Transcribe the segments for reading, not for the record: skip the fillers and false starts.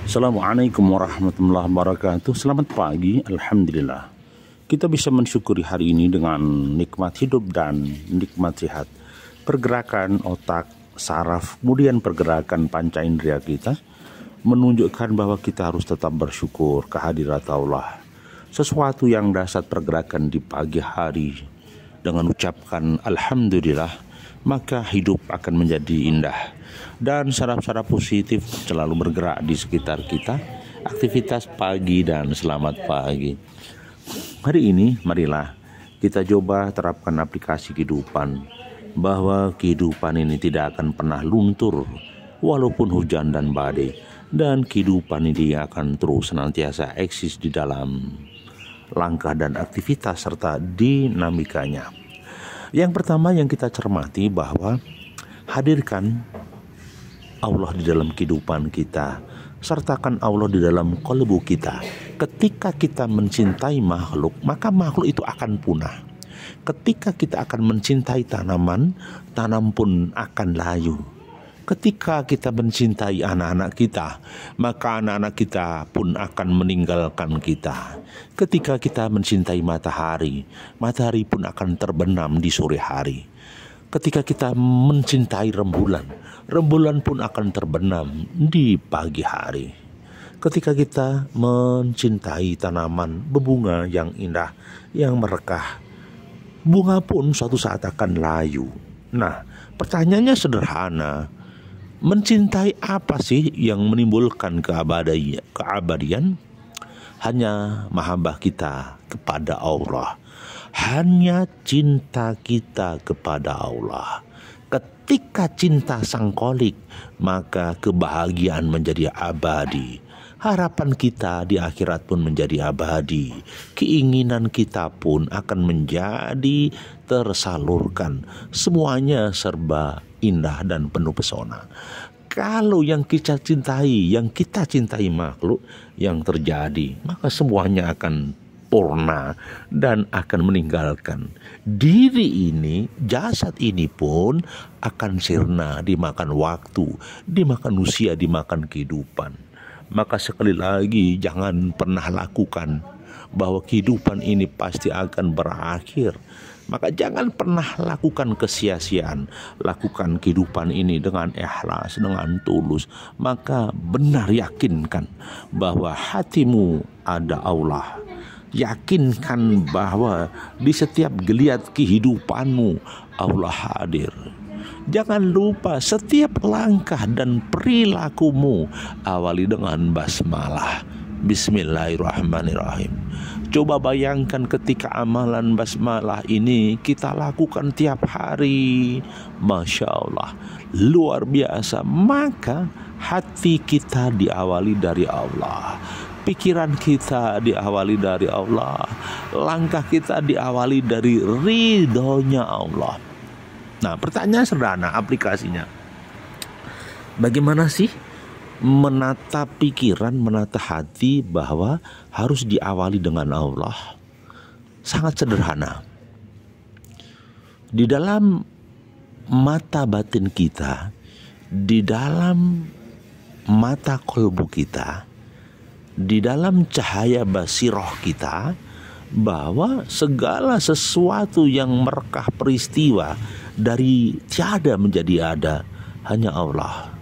Assalamualaikum warahmatullahi wabarakatuh. Selamat pagi, Alhamdulillah. Kita bisa mensyukuri hari ini dengan nikmat hidup dan nikmat sehat. Pergerakan otak, saraf, kemudian pergerakan panca indera kita menunjukkan bahwa kita harus tetap bersyukur kehadirat Allah. Sesuatu yang dasar pergerakan di pagi hari dengan ucapkan Alhamdulillah, maka hidup akan menjadi indah. Dan saraf-saraf positif selalu bergerak di sekitar kita. Aktivitas pagi dan selamat pagi. Hari ini marilah kita coba terapkan aplikasi kehidupan, bahwa kehidupan ini tidak akan pernah luntur walaupun hujan dan badai, dan kehidupan ini akan terus senantiasa eksis di dalam langkah dan aktivitas serta dinamikanya. Yang pertama yang kita cermati bahwa hadirkan Allah di dalam kehidupan kita, sertakan Allah di dalam kalbu kita. Ketika kita mencintai makhluk, maka makhluk itu akan punah. Ketika kita akan mencintai tanaman, tanam pun akan layu. Ketika kita mencintai anak-anak kita, maka anak-anak kita pun akan meninggalkan kita. Ketika kita mencintai matahari, matahari pun akan terbenam di sore hari. Ketika kita mencintai rembulan, rembulan pun akan terbenam di pagi hari. Ketika kita mencintai tanaman berbunga yang indah, yang merekah, bunga pun suatu saat akan layu. Nah, pertanyaannya sederhana. Mencintai apa sih yang menimbulkan keabadian? Hanya mahabbah kita kepada Allah. Hanya cinta kita kepada Allah. Ketika cinta sangkolik, maka kebahagiaan menjadi abadi. Harapan kita di akhirat pun menjadi abadi. Keinginan kita pun akan menjadi tersalurkan. Semuanya serba indah dan penuh pesona. Kalau yang kita cintai makhluk, yang terjadi, maka semuanya akan purna dan akan meninggalkan diri ini. Jasad ini pun akan sirna, dimakan waktu, dimakan usia, dimakan kehidupan. Maka sekali lagi jangan pernah lakukan bahwa kehidupan ini pasti akan berakhir. Maka jangan pernah lakukan kesia-siaan. Lakukan kehidupan ini dengan ikhlas, dengan tulus. Maka benar yakinkan bahwa hatimu ada Allah. Yakinkan bahwa di setiap geliat kehidupanmu Allah hadir. Jangan lupa setiap langkah dan perilakumu awali dengan basmalah. Bismillahirrahmanirrahim. Coba bayangkan ketika amalan basmalah ini kita lakukan tiap hari. Masya Allah, luar biasa. Maka hati kita diawali dari Allah, pikiran kita diawali dari Allah, langkah kita diawali dari ridhonya Allah. Nah, pertanyaan sederhana aplikasinya. Bagaimana sih menata pikiran, menata hati bahwa harus diawali dengan Allah? Sangat sederhana. Di dalam mata batin kita, di dalam mata kolbu kita, di dalam cahaya basiroh kita, bahwa segala sesuatu yang merekah peristiwa dari tiada menjadi ada hanya Allah.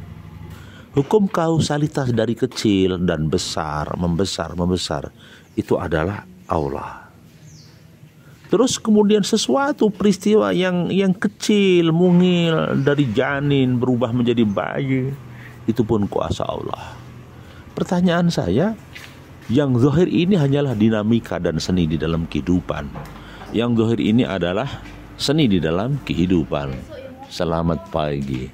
Hukum kausalitas dari kecil dan besar, membesar itu adalah Allah. Terus kemudian sesuatu peristiwa yang kecil, mungil, dari janin berubah menjadi bayi, itu pun kuasa Allah. Pertanyaan saya, yang zahir ini hanyalah dinamika dan seni di dalam kehidupan. Yang zahir ini adalah seni di dalam kehidupan. Selamat pagi.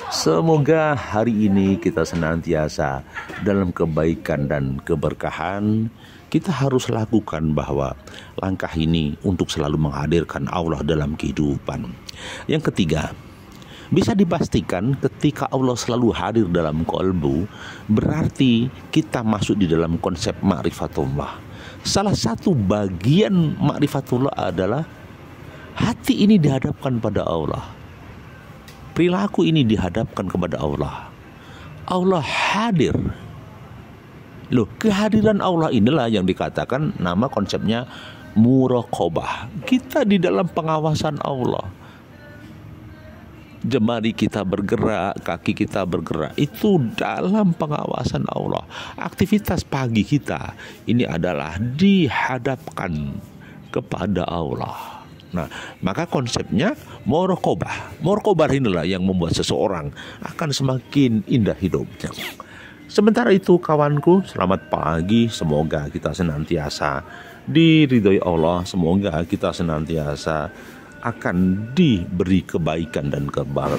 Semoga hari ini kita senantiasa dalam kebaikan dan keberkahan. Kita harus lakukan bahwa langkah ini untuk selalu menghadirkan Allah dalam kehidupan. Yang ketiga, bisa dipastikan ketika Allah selalu hadir dalam kolbu, berarti kita masuk di dalam konsep ma'rifatullah. Salah satu bagian ma'rifatullah adalah hati ini dihadapkan pada Allah. Perilaku ini dihadapkan kepada Allah. Allah hadir. Loh, kehadiran Allah inilah yang dikatakan nama konsepnya muraqabah. Kita di dalam pengawasan Allah. Jemari kita bergerak, kaki kita bergerak, itu dalam pengawasan Allah. Aktivitas pagi kita ini adalah dihadapkan kepada Allah. Nah, maka konsepnya muraqabah. Muraqabah inilah yang membuat seseorang akan semakin indah hidupnya. Sementara itu kawanku, selamat pagi. Semoga kita senantiasa diridhoi Allah. Semoga kita senantiasa akan diberi kebaikan dan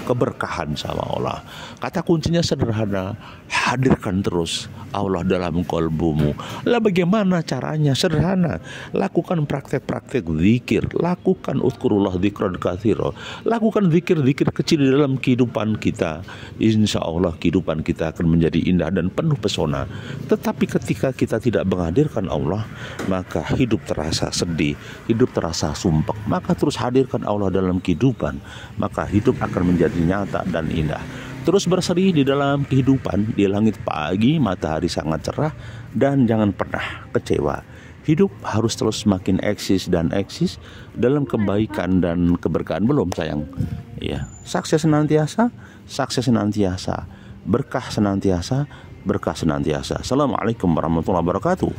keberkahan sama Allah. Kata kuncinya sederhana, hadirkan terus Allah dalam kalbumu. Lah bagaimana caranya? Sederhana, lakukan praktek-praktek zikir, lakukan uzkurullah dzikran katsira, lakukan zikir-zikir kecil di dalam kehidupan kita. Insya Allah kehidupan kita akan menjadi indah dan penuh pesona. Tetapi ketika kita tidak menghadirkan Allah, maka hidup terasa sedih, hidup terasa sumpek. Maka terus hadirkan Allah dalam kehidupan, maka hidup akan menjadi nyata dan indah. Terus berseri di dalam kehidupan, di langit pagi matahari sangat cerah, dan jangan pernah kecewa. Hidup harus terus semakin eksis dan eksis dalam kebaikan dan keberkahan. Belum sayang, ya, sukses senantiasa, berkah senantiasa, berkah senantiasa. Assalamualaikum warahmatullahi wabarakatuh.